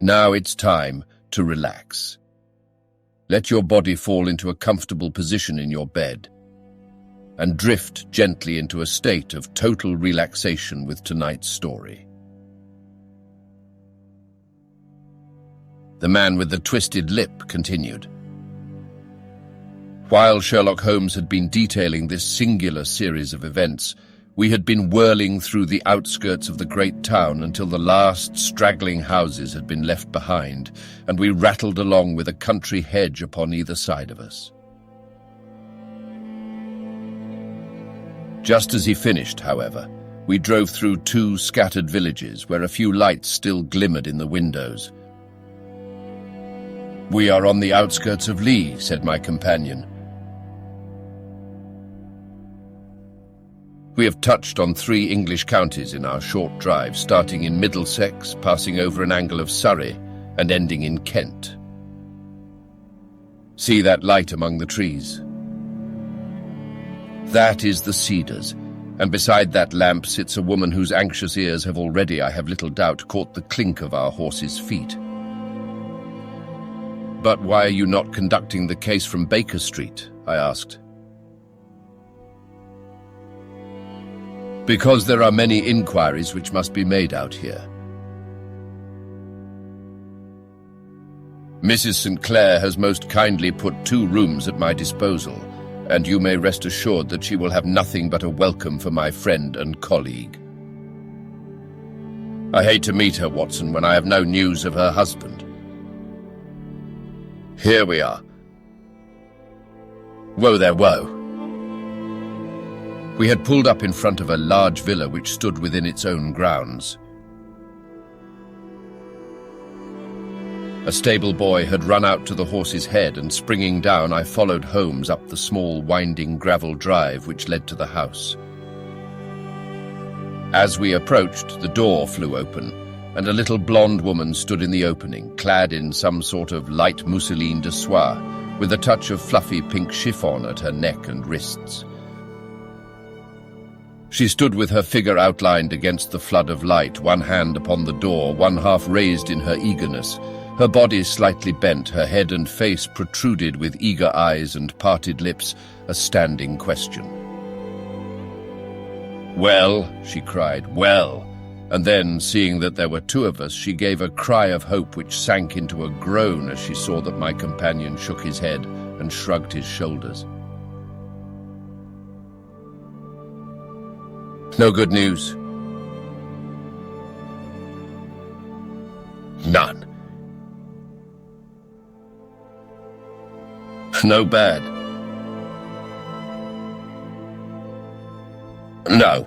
Now it's time to relax. Let your body fall into a comfortable position in your bed and drift gently into a state of total relaxation with tonight's story. The man with the twisted lip continued. While Sherlock Holmes had been detailing this singular series of events, we had been whirling through the outskirts of the great town until the last straggling houses had been left behind, and we rattled along with a country hedge upon either side of us. Just as he finished, however, we drove through 2 scattered villages where a few lights still glimmered in the windows. "We are on the outskirts of Lee," said my companion. We have touched on 3 English counties in our short drive, starting in Middlesex, passing over an angle of Surrey, and ending in Kent. See that light among the trees? That is the Cedars, and beside that lamp sits a woman whose anxious ears have already, I have little doubt, caught the clink of our horses' feet. "But why are you not conducting the case from Baker Street?" I asked. "Because there are many inquiries which must be made out here. Mrs. St. Clair has most kindly put 2 rooms at my disposal, and you may rest assured that she will have nothing but a welcome for my friend and colleague. I hate to meet her, Watson, when I have no news of her husband. Here we are. Whoa there, whoa." We had pulled up in front of a large villa which stood within its own grounds. A stable boy had run out to the horse's head, and springing down, I followed Holmes up the small, winding gravel drive which led to the house. As we approached, the door flew open, and a little blonde woman stood in the opening, clad in some sort of light mousseline de soie, with a touch of fluffy pink chiffon at her neck and wrists. She stood with her figure outlined against the flood of light, one hand upon the door, one half raised in her eagerness, her body slightly bent, her head and face protruded with eager eyes and parted lips, a standing question. "Well," she cried, "well," and then, seeing that there were 2 of us, she gave a cry of hope which sank into a groan as she saw that my companion shook his head and shrugged his shoulders. "No good news?" "None." "No bad?" "No."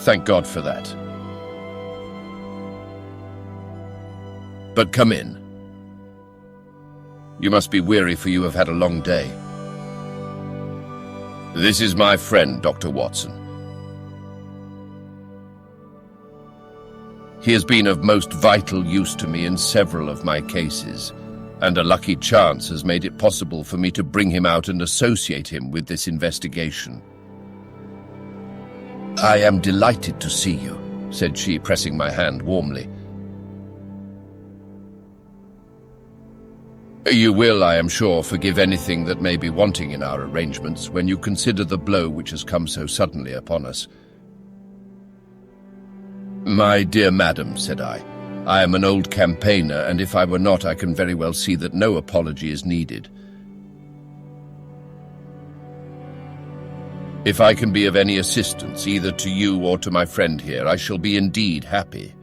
"Thank God for that. But come in. You must be weary, for you have had a long day. This is my friend, Dr. Watson. He has been of most vital use to me in several of my cases, and a lucky chance has made it possible for me to bring him out and associate him with this investigation." "I am delighted to see you," said she, pressing my hand warmly. "You will, I am sure, forgive anything that may be wanting in our arrangements when you consider the blow which has come so suddenly upon us." "My dear madam," said I am an old campaigner, and if I were not, I can very well see that no apology is needed. If I can be of any assistance, either to you or to my friend here, I shall be indeed happy."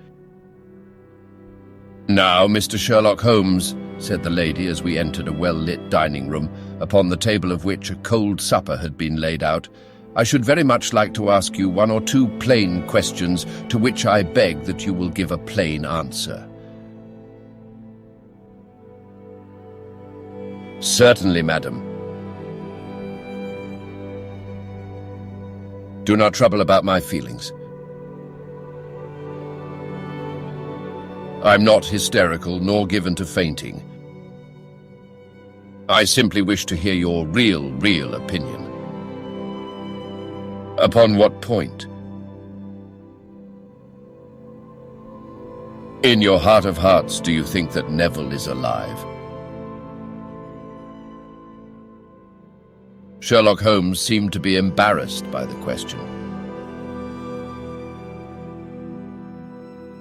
"Now, Mr. Sherlock Holmes," said the lady as we entered a well-lit dining room, upon the table of which a cold supper had been laid out, "I should very much like to ask you 1 or 2 plain questions, to which I beg that you will give a plain answer." "Certainly, madam." "Do not trouble about my feelings. I'm not hysterical nor given to fainting. I simply wish to hear your real opinion." "Upon what point?" In your heart of hearts, do you think that Neville is alive? Sherlock Holmes seemed to be embarrassed by the question.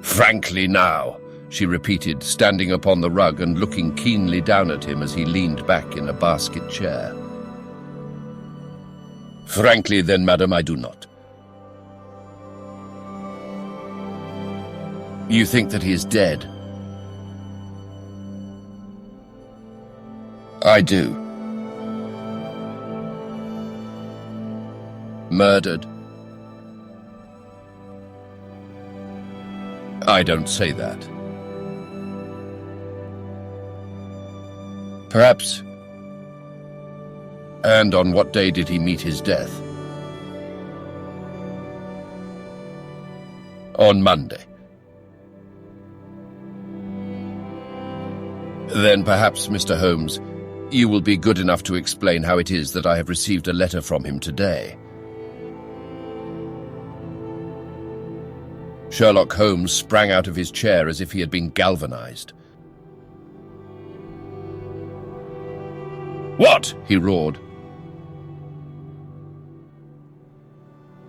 Frankly now, she repeated, standing upon the rug and looking keenly down at him as he leaned back in a basket chair. Frankly then, madam, I do not. You think that he is dead? I do. Murdered? I don't say that. Perhaps. And on what day did he meet his death? On Monday. Then perhaps, Mr. Holmes, you will be good enough to explain how it is that I have received a letter from him today. Sherlock Holmes sprang out of his chair as if he had been galvanized. What? He roared.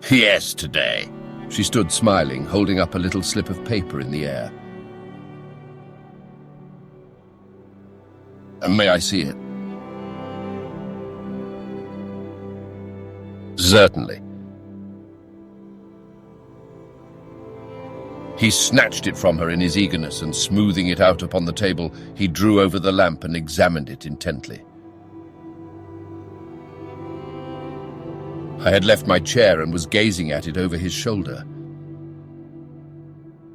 Yes, today. She stood smiling, holding up a little slip of paper in the air. May I see it? Certainly. He snatched it from her in his eagerness, and smoothing it out upon the table, he drew over the lamp and examined it intently. I had left my chair and was gazing at it over his shoulder.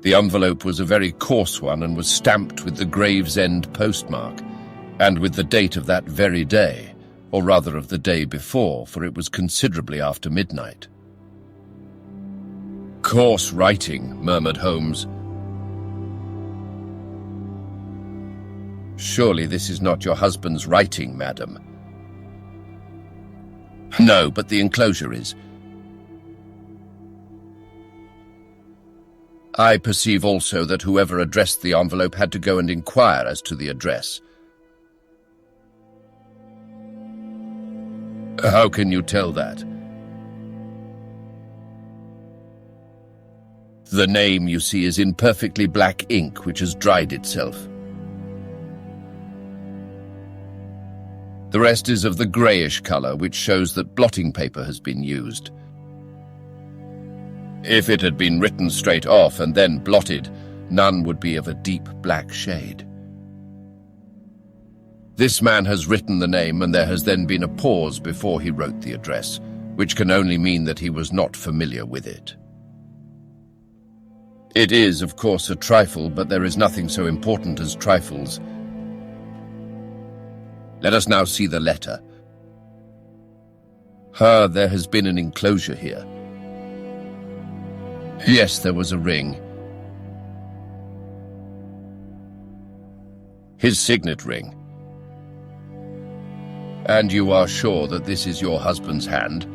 The envelope was a very coarse one and was stamped with the Gravesend postmark, and with the date of that very day, or rather of the day before, for it was considerably after midnight. Coarse writing, murmured Holmes. Surely this is not your husband's writing, madam. No, but the enclosure is. I perceive also that whoever addressed the envelope had to go and inquire as to the address. How can you tell that? The name, you see, is in perfectly black ink, which has dried itself. The rest is of the greyish colour, which shows that blotting paper has been used. If it had been written straight off and then blotted, none would be of a deep black shade. This man has written the name, and there has then been a pause before he wrote the address, which can only mean that he was not familiar with it. It is, of course, a trifle, but there is nothing so important as trifles. Let us now see the letter. There has been an enclosure here. Yes, there was a ring. His signet ring. And you are sure that this is your husband's hand?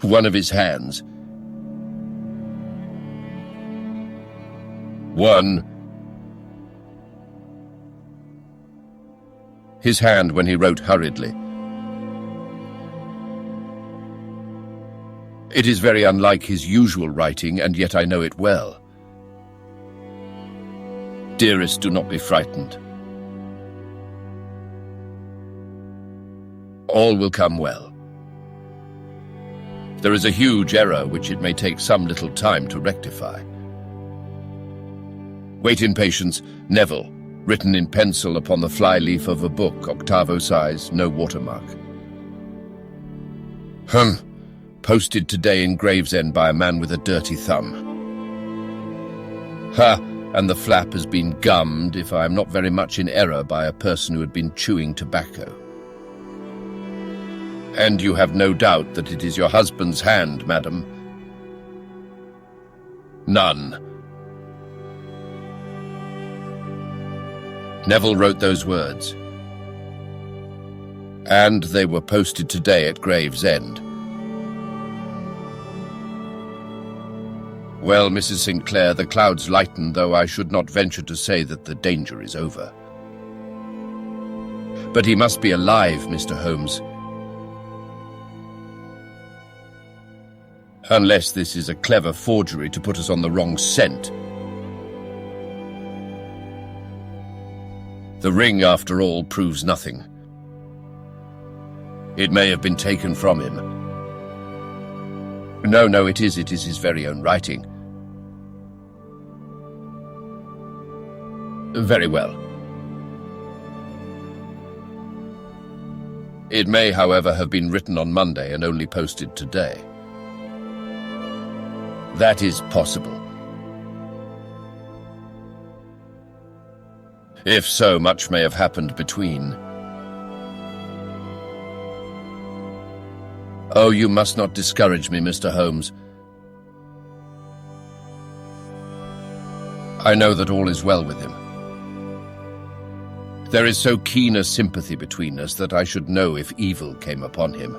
One of his hands. One. His hand when he wrote hurriedly. It is very unlike his usual writing, and yet I know it well. Dearest, do not be frightened. All will come well. There is a huge error which it may take some little time to rectify. Wait in patience, Neville, written in pencil upon the fly-leaf of a book, octavo size, no watermark. Posted today in Gravesend by a man with a dirty thumb. And the flap has been gummed, if I am not very much in error, by a person who had been chewing tobacco. And you have no doubt that it is your husband's hand, madam? None. Neville wrote those words. And they were posted today at Gravesend. Well, Mrs. St. Clair, the clouds lighten, though I should not venture to say that the danger is over. But he must be alive, Mr. Holmes. Unless this is a clever forgery to put us on the wrong scent. The ring, after all, proves nothing. It may have been taken from him. No, it is his very own writing. Very well. It may, however, have been written on Monday and only posted today. That is possible. If so, much may have happened between. Oh, you must not discourage me, Mr. Holmes. I know that all is well with him. There is so keen a sympathy between us that I should know if evil came upon him.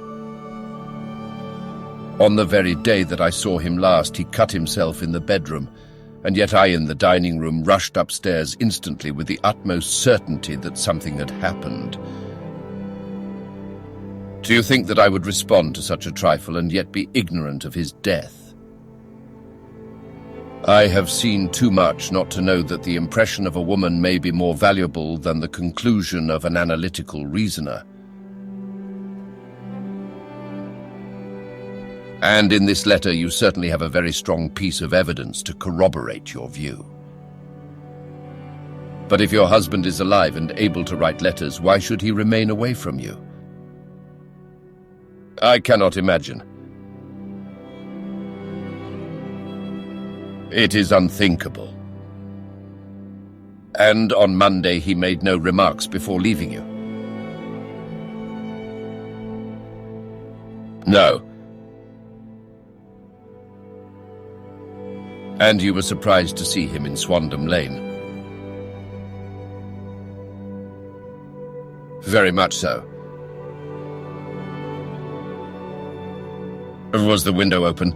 On the very day that I saw him last, he cut himself in the bedroom, and yet I, in the dining room, rushed upstairs instantly with the utmost certainty that something had happened. Do you think that I would respond to such a trifle and yet be ignorant of his death? I have seen too much not to know that the impression of a woman may be more valuable than the conclusion of an analytical reasoner. And in this letter you certainly have a very strong piece of evidence to corroborate your view. But if your husband is alive and able to write letters, why should he remain away from you? I cannot imagine. It is unthinkable. And on Monday he made no remarks before leaving you? No. And you were surprised to see him in Swandam Lane? Very much so. Was the window open?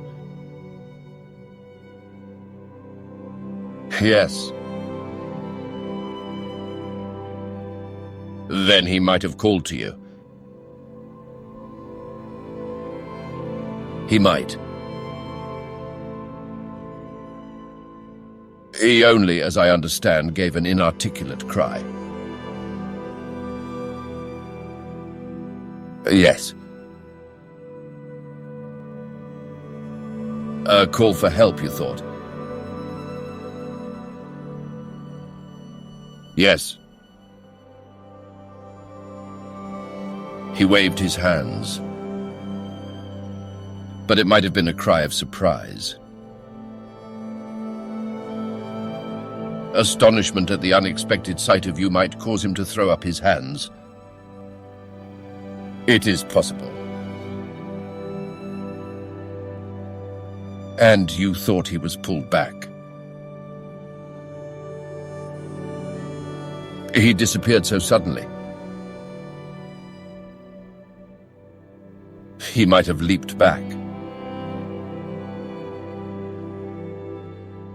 Yes. Then he might have called to you. He might. He only, as I understand, gave an inarticulate cry. Yes. A call for help, you thought? Yes. He waved his hands. But it might have been a cry of surprise. Astonishment at the unexpected sight of you might cause him to throw up his hands. It is possible. And you thought he was pulled back. He disappeared so suddenly. He might have leaped back.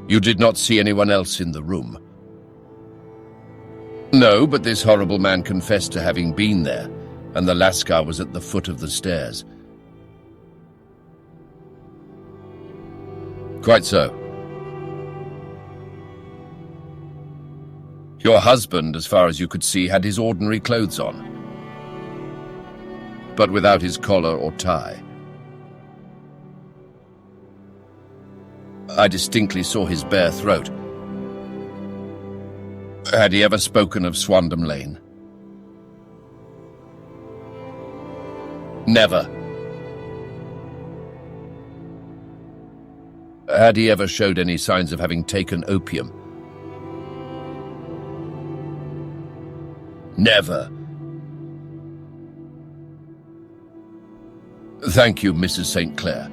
You did not see anyone else in the room? No, but this horrible man confessed to having been there, and the Lascar was at the foot of the stairs. Quite so. Your husband, as far as you could see, had his ordinary clothes on, but without his collar or tie. I distinctly saw his bare throat. Had he ever spoken of Swandam Lane? Never. Had he ever showed any signs of having taken opium? Never. Thank you, Mrs. St. Clair.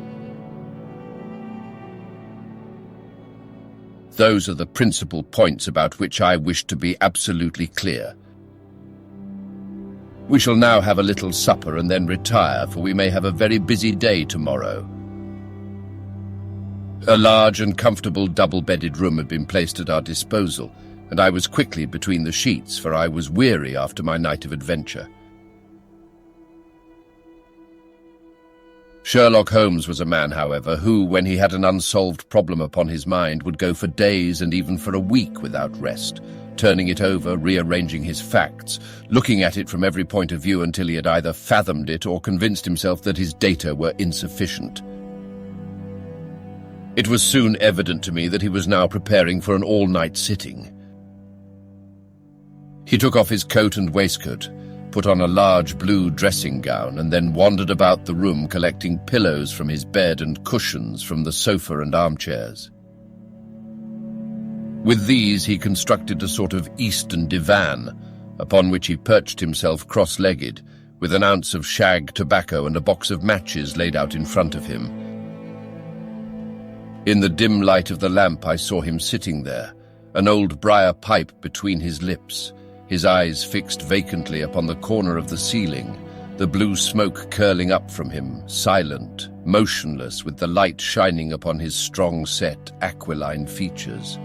Those are the principal points about which I wish to be absolutely clear. We shall now have a little supper and then retire, for we may have a very busy day tomorrow. A large and comfortable double-bedded room had been placed at our disposal, and I was quickly between the sheets, for I was weary after my night of adventure. Sherlock Holmes was a man, however, who, when he had an unsolved problem upon his mind, would go for days and even for a week without rest, turning it over, rearranging his facts, looking at it from every point of view until he had either fathomed it or convinced himself that his data were insufficient. It was soon evident to me that he was now preparing for an all-night sitting. He took off his coat and waistcoat, put on a large blue dressing gown, and then wandered about the room collecting pillows from his bed and cushions from the sofa and armchairs. With these he constructed a sort of eastern divan, upon which he perched himself cross-legged, with an ounce of shag tobacco and a box of matches laid out in front of him. In the dim light of the lamp I saw him sitting there, an old briar pipe between his lips, his eyes fixed vacantly upon the corner of the ceiling, the blue smoke curling up from him, silent, motionless, with the light shining upon his strong-set, aquiline features.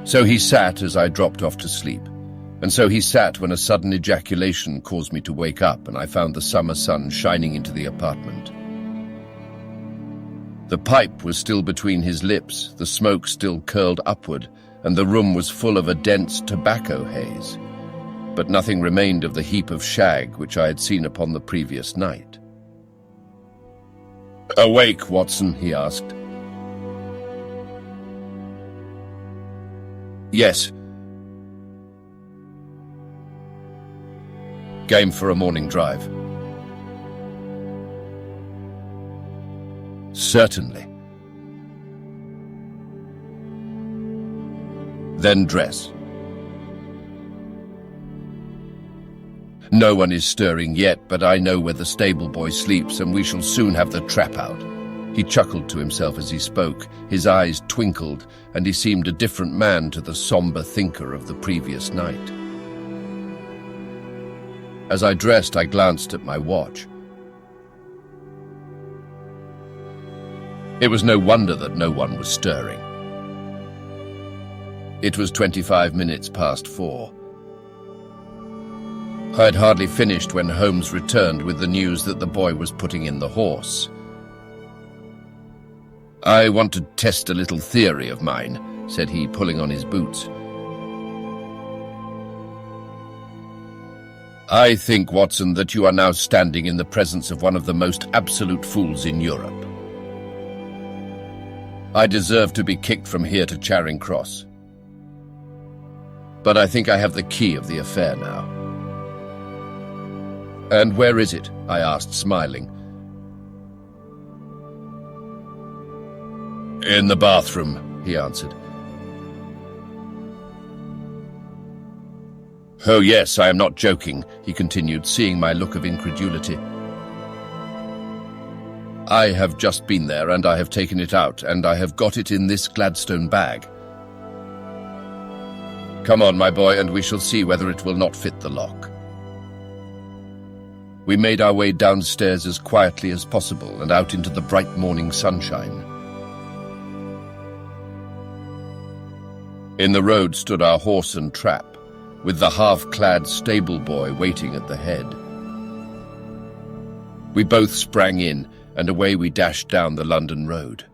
So he sat as I dropped off to sleep, and so he sat when a sudden ejaculation caused me to wake up, and I found the summer sun shining into the apartment. The pipe was still between his lips, the smoke still curled upward, and the room was full of a dense tobacco haze, but nothing remained of the heap of shag which I had seen upon the previous night. "Awake, Watson?" he asked. "Yes." "Game for a morning drive?" "Certainly." "Then dress." "No one is stirring yet, but I know where the stable boy sleeps, and we shall soon have the trap out." He chuckled to himself as he spoke, his eyes twinkled, and he seemed a different man to the somber thinker of the previous night. As I dressed, I glanced at my watch. It was no wonder that no one was stirring. It was 25 minutes past 4. I had hardly finished when Holmes returned with the news that the boy was putting in the horse. "I want to test a little theory of mine," said he, pulling on his boots. "I think, Watson, that you are now standing in the presence of one of the most absolute fools in Europe. I deserve to be kicked from here to Charing Cross. But I think I have the key of the affair now." "And where is it?" I asked, smiling. "In the bathroom," he answered. "Oh yes, I am not joking," he continued, seeing my look of incredulity. "I have just been there, and I have taken it out, and I have got it in this Gladstone bag. Come on, my boy, and we shall see whether it will not fit the lock." We made our way downstairs as quietly as possible and out into the bright morning sunshine. In the road stood our horse and trap, with the half-clad stable boy waiting at the head. We both sprang in, and away we dashed down the London road.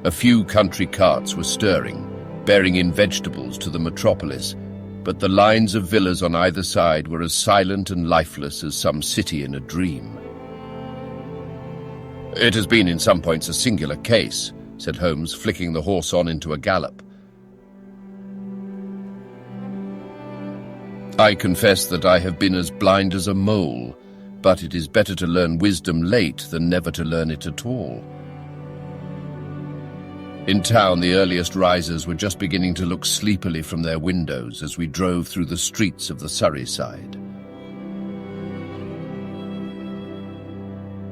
A few country carts were stirring, bearing in vegetables to the metropolis, but the lines of villas on either side were as silent and lifeless as some city in a dream. "It has been in some points a singular case," said Holmes, flicking the horse on into a gallop. "I confess that I have been as blind as a mole, but it is better to learn wisdom late than never to learn it at all." In town, the earliest risers were just beginning to look sleepily from their windows as we drove through the streets of the Surrey side.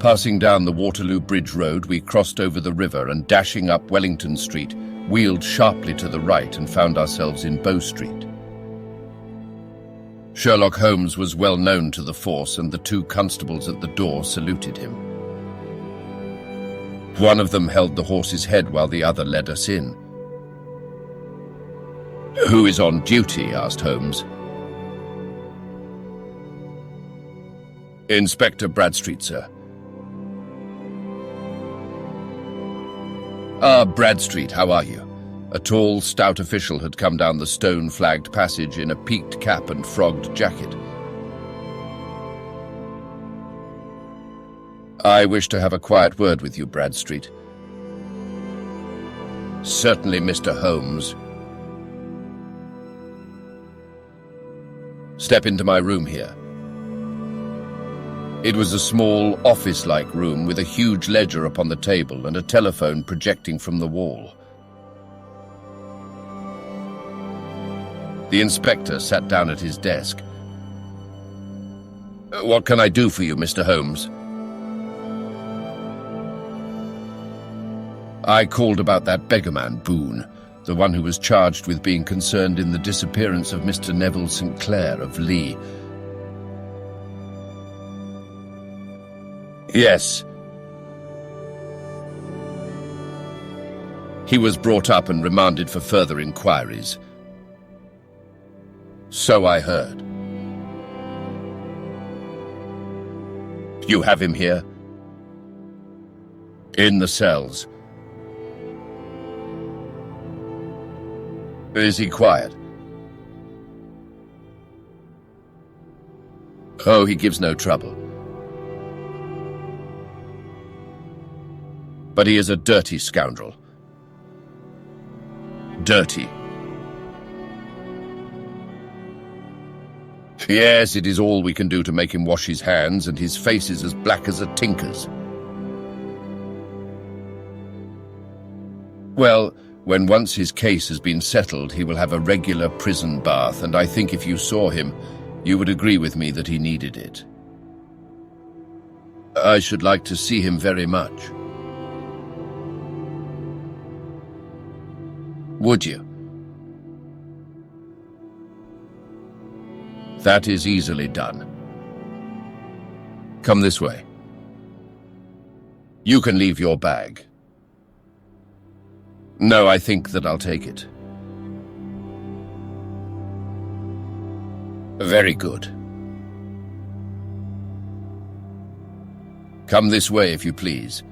Passing down the Waterloo Bridge Road, we crossed over the river and, dashing up Wellington Street, wheeled sharply to the right and found ourselves in Bow Street. Sherlock Holmes was well known to the force, and the two constables at the door saluted him. One of them held the horse's head while the other led us in. "Who is on duty?" asked Holmes. "Inspector Bradstreet, sir." "Ah, Bradstreet, how are you?" A tall, stout official had come down the stone-flagged passage in a peaked cap and frogged jacket. "I wish to have a quiet word with you, Bradstreet." "Certainly, Mr. Holmes." "Step into my room here." It was a small, office-like room with a huge ledger upon the table and a telephone projecting from the wall. The inspector sat down at his desk. "What can I do for you, Mr. Holmes?" "I called about that beggarman, Boone, the one who was charged with being concerned in the disappearance of Mr. Neville St. Clair of Lee." "Yes." "He was brought up and remanded for further inquiries." "So I heard." "You have him here?" "In the cells." "Is he quiet?" "Oh, he gives no trouble." "But he is a dirty scoundrel." "Dirty?" "Yes, it is all we can do to make him wash his hands, and his face is as black as a tinker's." "Well, when once his case has been settled, he will have a regular prison bath, and I think if you saw him, you would agree with me that he needed it." "I should like to see him very much." "Would you?" "That is easily done. Come this way. You can leave your bag." "No, I think that I'll take it." "Very good. Come this way, if you please."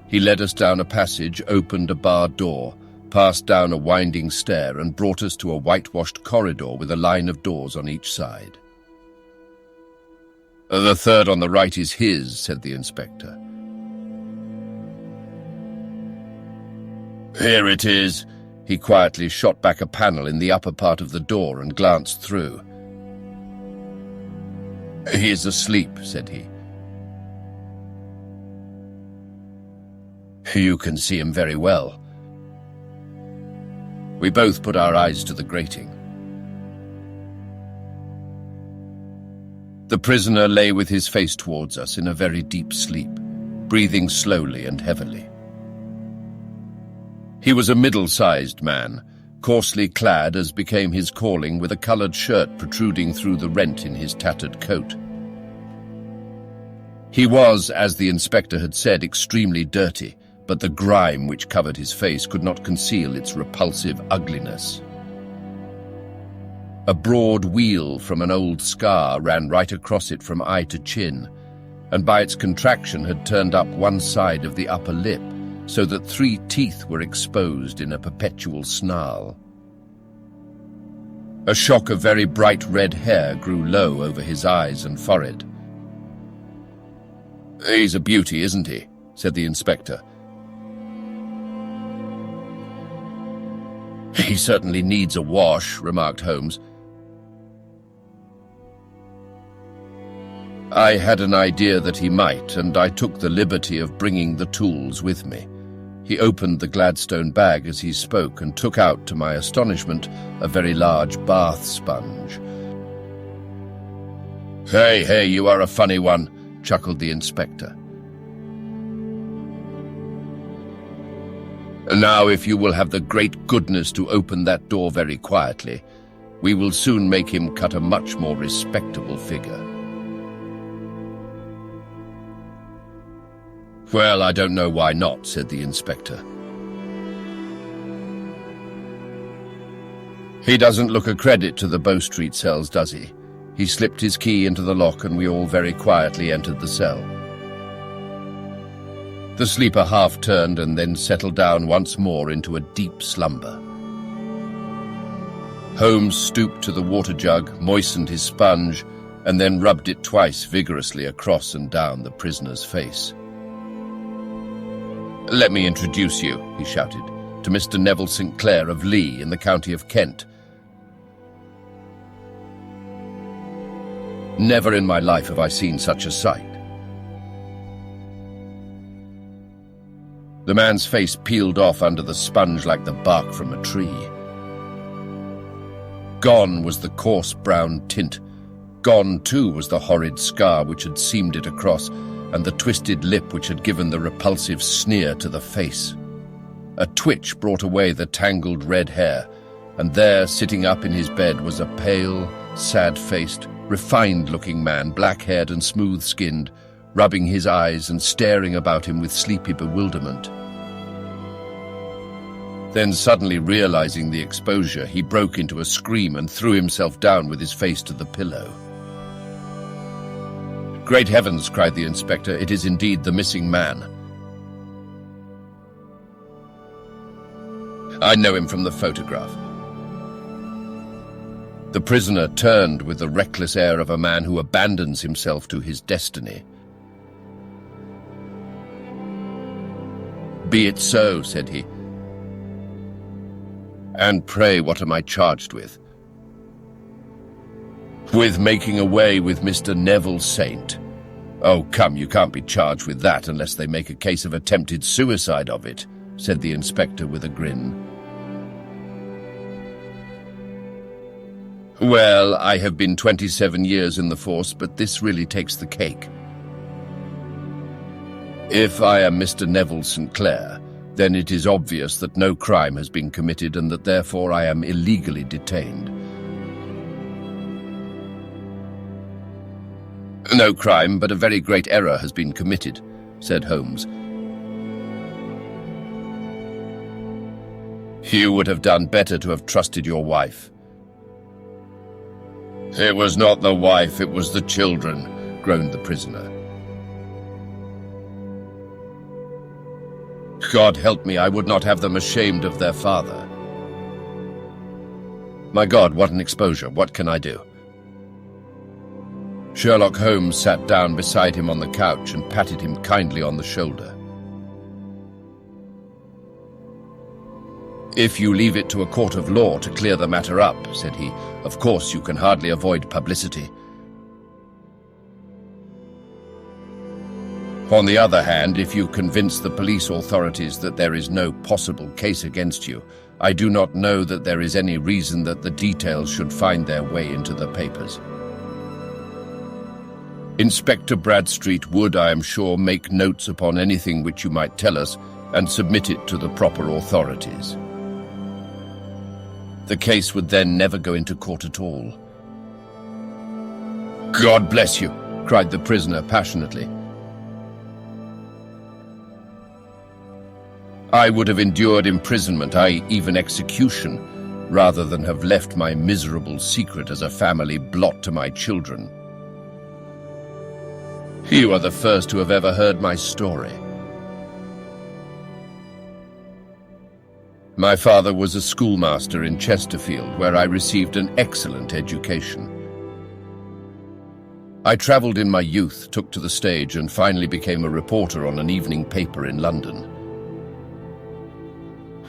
He led us down a passage, opened a barred door, passed down a winding stair, and brought us to a whitewashed corridor with a line of doors on each side. "The third on the right is his," said the inspector. "Here it is." He quietly shot back a panel in the upper part of the door and glanced through. "He is asleep," said he. "You can see him very well." We both put our eyes to the grating. The prisoner lay with his face towards us in a very deep sleep, breathing slowly and heavily. He was a middle-sized man, coarsely clad as became his calling, with a coloured shirt protruding through the rent in his tattered coat. He was, as the inspector had said, extremely dirty, but the grime which covered his face could not conceal its repulsive ugliness. A broad wheal from an old scar ran right across it from eye to chin, and by its contraction had turned up one side of the upper lip, so that 3 teeth were exposed in a perpetual snarl. A shock of very bright red hair grew low over his eyes and forehead. "He's a beauty, isn't he?" said the inspector. "He certainly needs a wash," remarked Holmes. "I had an idea that he might, and I took the liberty of bringing the tools with me." He opened the Gladstone bag as he spoke and took out, to my astonishment, a very large bath sponge. Hey, you are a funny one," chuckled the inspector. "Now, if you will have the great goodness to open that door very quietly, we will soon make him cut a much more respectable figure." "Well, I don't know why not," said the inspector. "He doesn't look a credit to the Bow Street cells, does he?" He slipped his key into the lock and we all very quietly entered the cell. The sleeper half turned and then settled down once more into a deep slumber. Holmes stooped to the water jug, moistened his sponge, and then rubbed it twice vigorously across and down the prisoner's face. "Let me introduce you," he shouted, "to Mr. Neville St. Clair of Lee in the county of Kent. Never in my life have I seen such a sight." The man's face peeled off under the sponge like the bark from a tree. Gone was the coarse brown tint. Gone, too, was the horrid scar which had seamed it across, and the twisted lip which had given the repulsive sneer to the face. A twitch brought away the tangled red hair, and there, sitting up in his bed, was a pale, sad-faced, refined-looking man, black-haired and smooth-skinned, rubbing his eyes and staring about him with sleepy bewilderment. Then, suddenly realizing the exposure, he broke into a scream and threw himself down with his face to the pillow. "Great heavens!" cried the inspector. "It is indeed the missing man. I know him from the photograph." The prisoner turned with the reckless air of a man who abandons himself to his destiny. "Be it so," said he. "And pray, what am I charged with?" "With making away with Mr. Neville Saint." "Oh, come, you can't be charged with that unless they make a case of attempted suicide of it," said the inspector with a grin. "Well, I have been 27 years in the force, but this really takes the cake. If I am Mr. Neville St. Clair, then it is obvious that no crime has been committed and that therefore I am illegally detained." "No crime, but a very great error has been committed," said Holmes. "You would have done better to have trusted your wife." "It was not the wife, it was the children," groaned the prisoner. "God help me, I would not have them ashamed of their father." "My God, what an exposure! What can I do?" Sherlock Holmes sat down beside him on the couch and patted him kindly on the shoulder. "If you leave it to a court of law to clear the matter up," said he, "of course you can hardly avoid publicity. On the other hand, if you convince the police authorities that there is no possible case against you, I do not know that there is any reason that the details should find their way into the papers. Inspector Bradstreet would, I am sure, make notes upon anything which you might tell us and submit it to the proper authorities. The case would then never go into court at all." "God bless you!" cried the prisoner passionately. "I would have endured imprisonment, aye, even execution, rather than have left my miserable secret as a family blot to my children. You are the first to have ever heard my story. My father was a schoolmaster in Chesterfield, where I received an excellent education. I travelled in my youth, took to the stage, and finally became a reporter on an evening paper in London.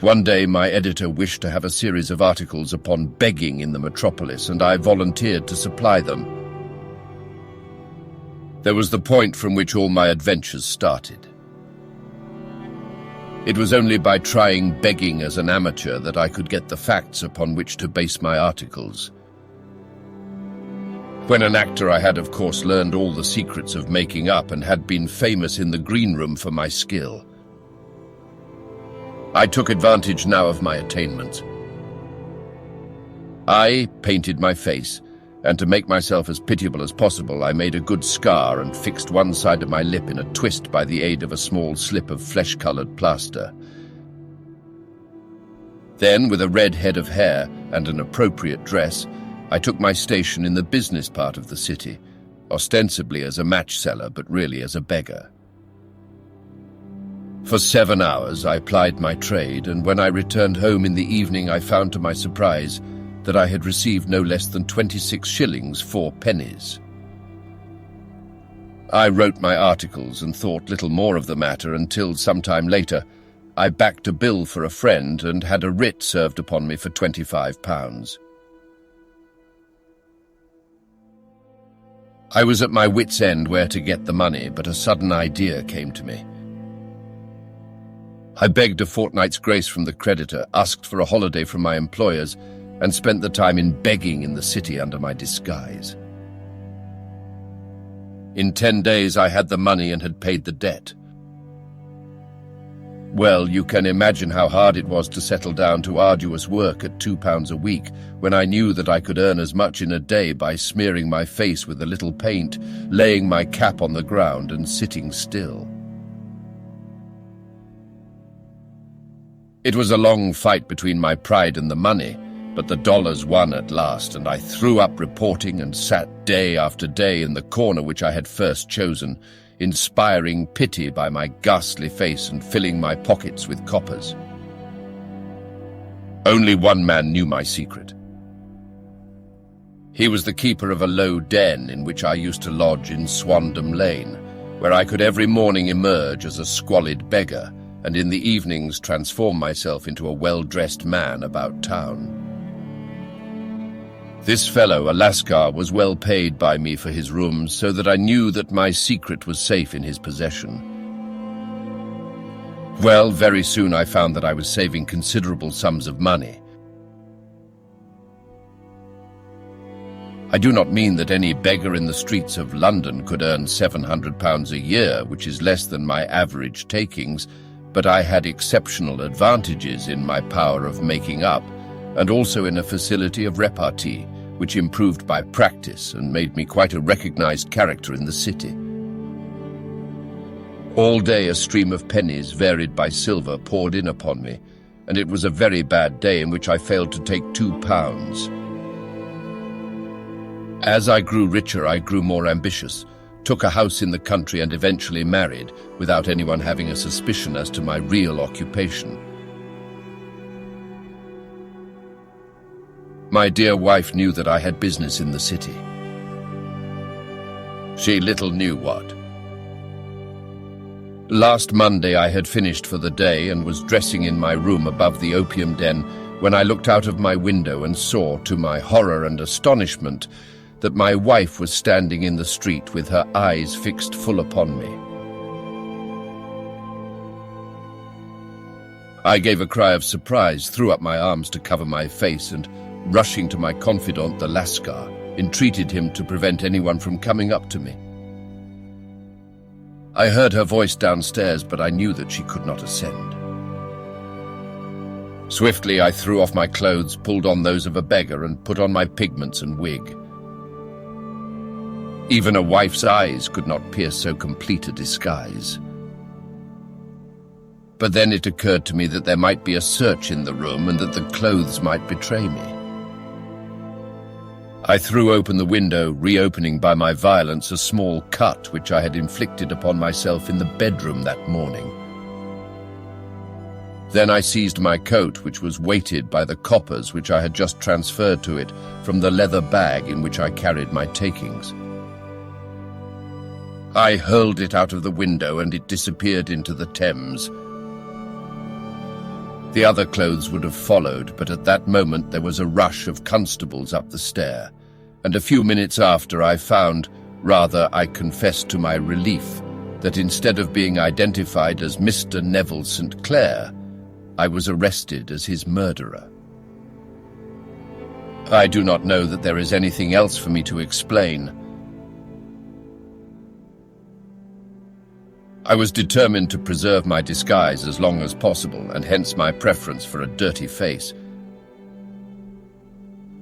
One day my editor wished to have a series of articles upon begging in the metropolis, and I volunteered to supply them. There was the point from which all my adventures started. It was only by trying begging as an amateur that I could get the facts upon which to base my articles. When an actor, I had of course learned all the secrets of making up and had been famous in the green room for my skill. I took advantage now of my attainments. I painted my face, and to make myself as pitiable as possible, I made a good scar and fixed one side of my lip in a twist by the aid of a small slip of flesh-colored plaster. Then, with a red head of hair and an appropriate dress, I took my station in the business part of the city, ostensibly as a match seller, but really as a beggar. For 7 hours I plied my trade, and when I returned home in the evening I found to my surprise that I had received no less than 26 shillings 4 pennies. I wrote my articles and thought little more of the matter until sometime later I backed a bill for a friend and had a writ served upon me for £25. I was at my wit's end where to get the money, but a sudden idea came to me. I begged a fortnight's grace from the creditor, asked for a holiday from my employers, and spent the time in begging in the city under my disguise. In 10 days I had the money and had paid the debt. Well, you can imagine how hard it was to settle down to arduous work at £2 a week, when I knew that I could earn as much in a day by smearing my face with a little paint, laying my cap on the ground and sitting still. It was a long fight between my pride and the money, but the dollars won at last, and I threw up reporting and sat day after day in the corner which I had first chosen, inspiring pity by my ghastly face and filling my pockets with coppers. Only one man knew my secret. He was the keeper of a low den in which I used to lodge in Swandam Lane, where I could every morning emerge as a squalid beggar, and in the evenings transform myself into a well-dressed man about town. This fellow, a lascar, was well paid by me for his rooms, so that I knew that my secret was safe in his possession. Well, very soon I found that I was saving considerable sums of money. I do not mean that any beggar in the streets of London could earn £700 a year, which is less than my average takings, but I had exceptional advantages in my power of making up, and also in a facility of repartee, which improved by practice and made me quite a recognized character in the city. All day a stream of pennies, varied by silver, poured in upon me, and it was a very bad day in which I failed to take £2. As I grew richer, I grew more ambitious, took a house in the country, and eventually married, without anyone having a suspicion as to my real occupation. My dear wife knew that I had business in the city. She little knew what. Last Monday I had finished for the day and was dressing in my room above the opium den when I looked out of my window and saw, to my horror and astonishment, that my wife was standing in the street with her eyes fixed full upon me. I gave a cry of surprise, threw up my arms to cover my face, and, rushing to my confidant, the lascar, entreated him to prevent anyone from coming up to me. I heard her voice downstairs, but I knew that she could not ascend. Swiftly I threw off my clothes, pulled on those of a beggar, and put on my pigments and wig. Even a wife's eyes could not pierce so complete a disguise. But then it occurred to me that there might be a search in the room and that the clothes might betray me. I threw open the window, reopening by my violence a small cut which I had inflicted upon myself in the bedroom that morning. Then I seized my coat, which was weighted by the coppers which I had just transferred to it from the leather bag in which I carried my takings. I hurled it out of the window and it disappeared into the Thames. The other clothes would have followed, but at that moment there was a rush of constables up the stair, and a few minutes after I found, rather I confessed to my relief, that instead of being identified as Mr. Neville St. Clair, I was arrested as his murderer. I do not know that there is anything else for me to explain. I was determined to preserve my disguise as long as possible, and hence my preference for a dirty face.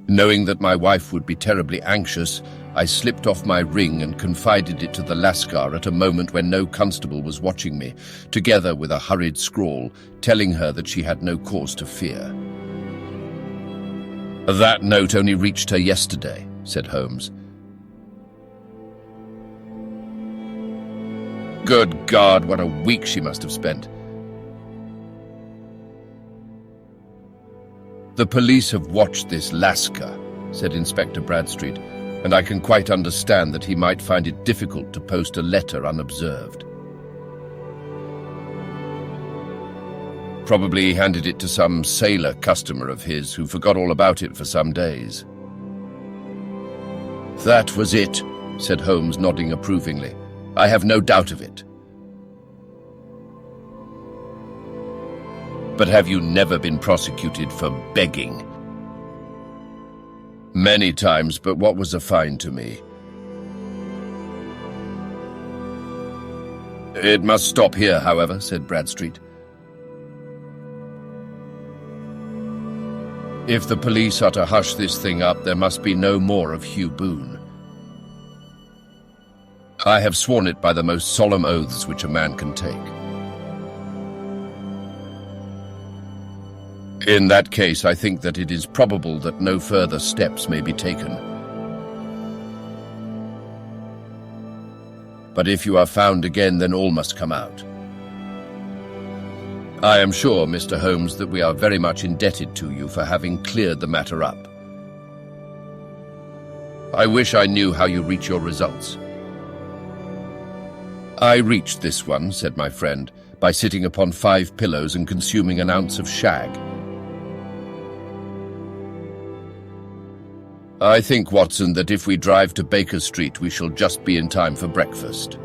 Knowing that my wife would be terribly anxious, I slipped off my ring and confided it to the Lascar at a moment when no constable was watching me, together with a hurried scrawl, telling her that she had no cause to fear. "That note only reached her yesterday," said Holmes. "Good God, what a week she must have spent." "The police have watched this Lascar," said Inspector Bradstreet, "and I can quite understand that he might find it difficult to post a letter unobserved. Probably he handed it to some sailor customer of his who forgot all about it for some days." "That was it," said Holmes, nodding approvingly. "I have no doubt of it." "But have you never been prosecuted for begging?" "Many times, but what was a fine to me?" "It must stop here, however," said Bradstreet. "If the police are to hush this thing up, there must be no more of Hugh Boone. I have sworn it by the most solemn oaths which a man can take." "In that case, I think that it is probable that no further steps may be taken. But if you are found again, then all must come out. I am sure, Mr. Holmes, that we are very much indebted to you for having cleared the matter up. I wish I knew how you reach your results." "I reached this one," said my friend, "by sitting upon 5 pillows and consuming an ounce of shag. I think, Watson, that if we drive to Baker Street, we shall just be in time for breakfast."